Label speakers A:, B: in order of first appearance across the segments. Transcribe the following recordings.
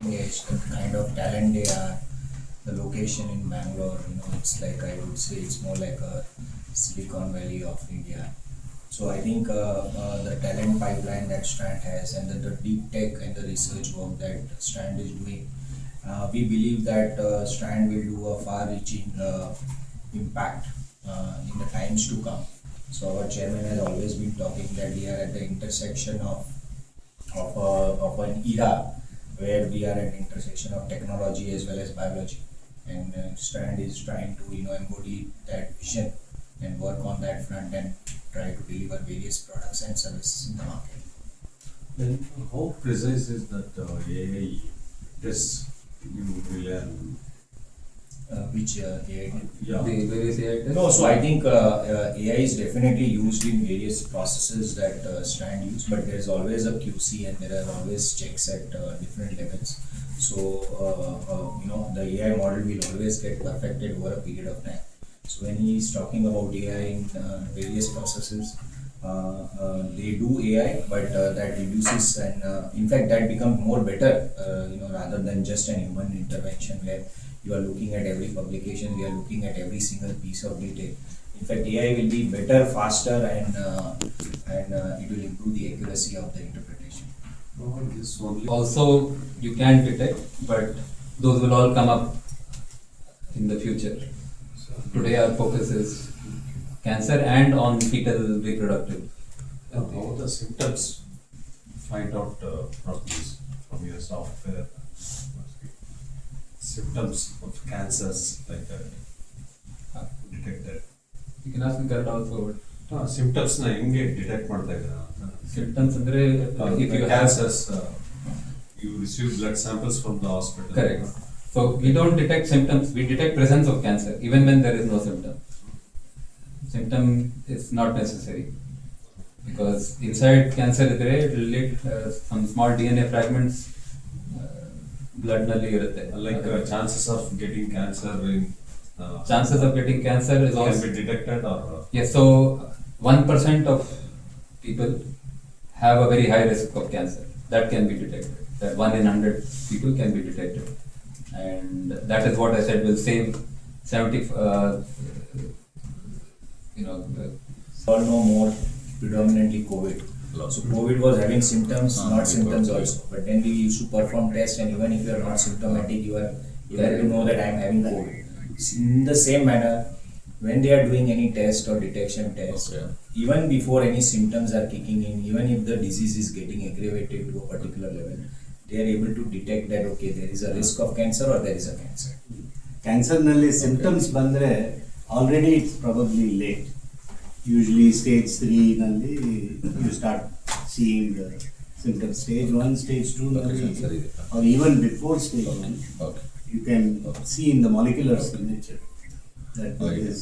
A: It's the kind of talent they are, the location in Bangalore, it's like I would say it's more like a Silicon Valley of India. So I think the talent pipeline that Strand has and the deep tech and the research work that Strand is doing, we believe that Strand will do a far-reaching impact in the times to come. So our chairman has always been talking that we are at the intersection of an era where we are at the intersection of technology as well as biology, and Strand is trying to embody that vision and work on that front and try to deliver various products and services in the market.
B: Then how precise is that AI test you rely on?
A: Which AI?
B: Yeah.
C: The various AI tests?
A: No, so I think AI is definitely used in various processes that Strand use, but there is always a QC and there are always checks at different levels. So the AI model will always get perfected over a period of time. So when he is talking about AI in various processes, they do AI, but that reduces and in fact that becomes more better, rather than just an human intervention where you are looking at every publication, we are looking at every single piece of detail. In fact, AI will be better, faster, and it will improve the accuracy of the interpretation.
B: This only.
C: Also, you can detect, but those will all come up in the future. Today, our focus is cancer and on fetal reproductive.
B: How the symptoms find out from your software? Symptoms of cancers like that detected.
C: You can ask me that also.
B: Symptoms na ಹೆಂಗೆ detect ಮಾಡ್ತಾ ಇದ್ದೀರಾ?
C: Symptoms ಅಂದ್ರೆ if you have
B: cancers, you receive blood samples from the hospital.
C: correct. So we don't detect symptoms. We detect presence of cancer even when there is no symptom. Symptom is not necessary because inside cancer it will lead some small DNA fragments. Blood ನಲ್ಲಿ ಇರುತ್ತೆ.
B: Like chances of getting cancer in
C: chances of getting cancer is
B: can
C: also
B: be detected or
C: yes. So 1% of people have a very high risk of cancer that can be detected. That 1 in 100 people can be detected, and that is what I said will save 70.
A: All know more predominantly COVID. So COVID was having symptoms, not symptoms also. But then we used to perform tests, and even if you are not symptomatic, you have to know that I am having COVID. In the same manner, when they are doing any test or detection test, even before any symptoms are kicking in, even if the disease is getting aggravated to a particular level, they are able to detect that okay, there is a risk of cancer or there is a cancer.
D: Cancer nalli symptoms bandre already it's probably late. Usually stage 3 nalli you start seeing the symptoms. Stage 1, stage 2 nalli, or even before stage 1, you can see in the molecular signature that there is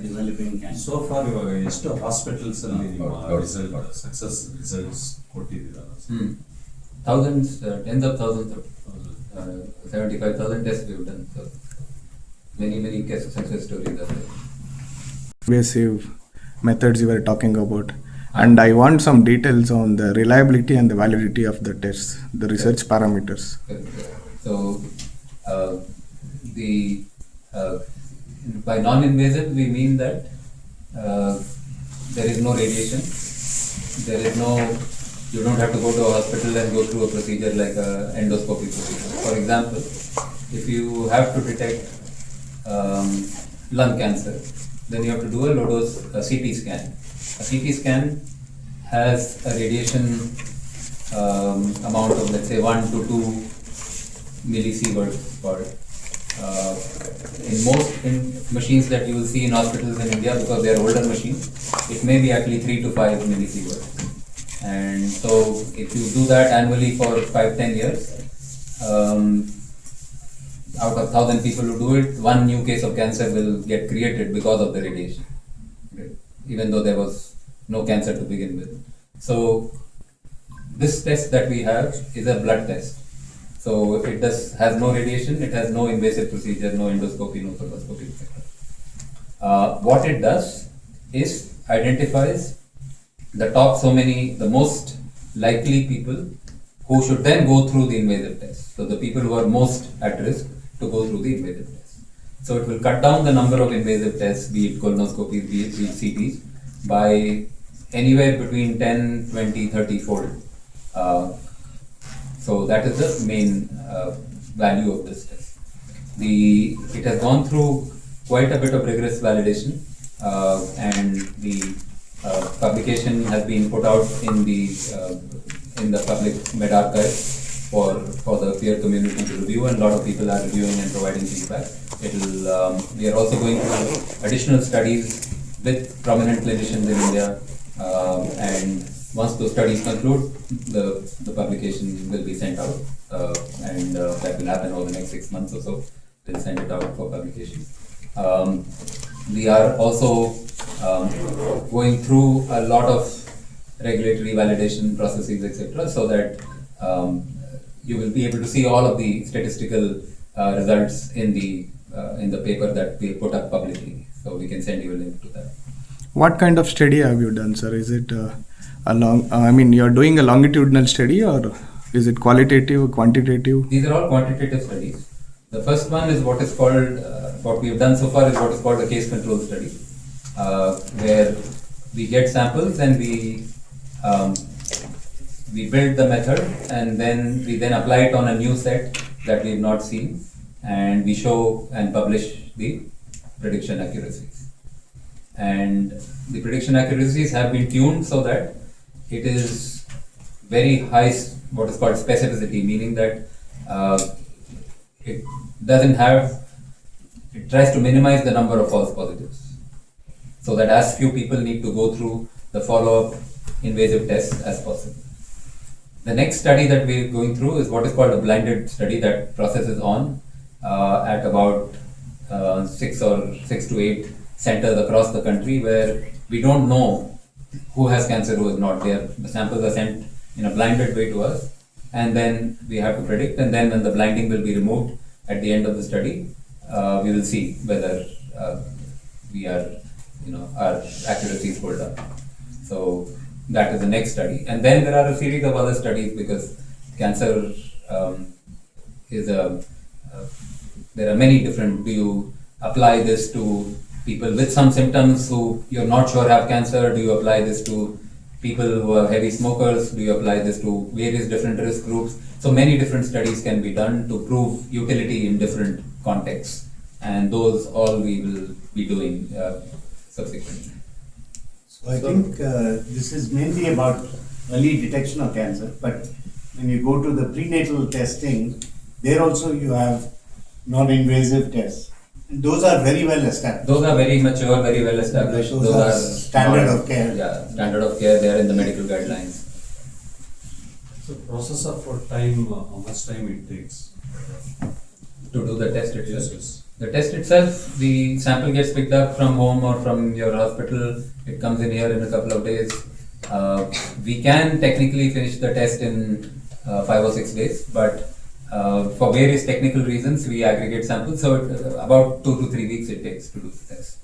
D: developing cancer.
B: so far ಇವಾಗ ಎಷ್ಟು hospitals ಅಲ್ಲಿ ನಿಮ್ಮ result success results ಕೊಟ್ಟಿದ್ದೀರಾ?
C: Thousands, tens of thousands of 75,000 tests we have done. So many success stories are there.
E: Invasive methods you were talking about, and I want some details on the reliability and the validity of the tests, the research parameters.
C: So the by non-invasive we mean that there is no radiation, there is no, you don't have to go to a hospital and go through a procedure like a endoscopy procedure. For example, if you have to detect lung cancer, then you have to do a low-dose CT scan. A CT scan has a radiation amount of let's say 1 to 2 millisieverts per. In most machines that you will see in hospitals in India, because they are older machines, it may be actually 3 to 5 millisieverts. And so if you do that annually for 5-10 years, out of 1,000 people who do it, 1 new case of cancer will get created because of the radiation, okay? Even though there was no cancer to begin with. So this test that we have is a blood test. So it has no radiation, it has no invasive procedure, no endoscopy, no colposcopy, etc. What it does is identifies the most likely people who should then go through the invasive test. So the people who are most at risk to go through the invasive test. So it will cut down the number of invasive tests, be it colonoscopies, be it CTs, by anywhere between 10, 20, 30 fold. So that is the main value of this test. It has gone through quite a bit of rigorous validation, and the publication has been put out in the public med archive for the peer community to review, and a lot of people are reviewing and providing feedback. We are also going through additional studies with prominent clinicians in India, and once those studies conclude, the publication will be sent out, and that will happen over the next 6 months or so. We'll send it out for publication. We are also going through a lot of regulatory validation processes, etc., so that you will be able to see all of the statistical results in the paper that we put up publicly. So we can send you a link to that.
E: What kind of study have you done, sir? Is it you're doing a longitudinal study, or is it qualitative, quantitative?
C: These are all quantitative studies. The first one is what is called, what we have done so far is what is called a case control study, where we get samples and we build the method, and then we apply it on a new set that we have not seen, and we show and publish the prediction accuracies. And the prediction accuracies have been tuned so that it is very high, what is called specificity, meaning that it tries to minimize the number of false positives, so that as few people need to go through the follow-up invasive tests as possible. The next study that we're going through is what is called a blinded study that processes on at about 6 to 8 centers across the country, where we don't know who has cancer, who is not. The samples are sent in a blinded way to us, and then we have to predict, and then when the blinding will be removed at the end of the study, we will see whether our accuracy is hold up. So that is the next study. And then there are a series of other studies, because cancer there are many different, do you apply this to people with some symptoms who you're not sure have cancer? Do you apply this to people who are heavy smokers? Do you apply this to various different risk groups? So many different studies can be done to prove utility in different contexts, and those all we will be doing subsequently.
D: So I think this is mainly about early detection of cancer, but when you go to the prenatal testing, there also you have non-invasive tests. And those are very well established.
C: Those are very mature, very well established.
D: Those are standard of care.
C: Yeah, standard of care. They are in the medical guidelines.
B: So process of time, how much time it takes?
C: To do the test itself.
B: Yes.
C: The test itself, the sample gets picked up from home or from your hospital. It comes in here in a couple of days. We can technically finish the test in 5 or 6 days, but for various technical reasons, we aggregate samples. So about 2 to 3 weeks it takes to do the test.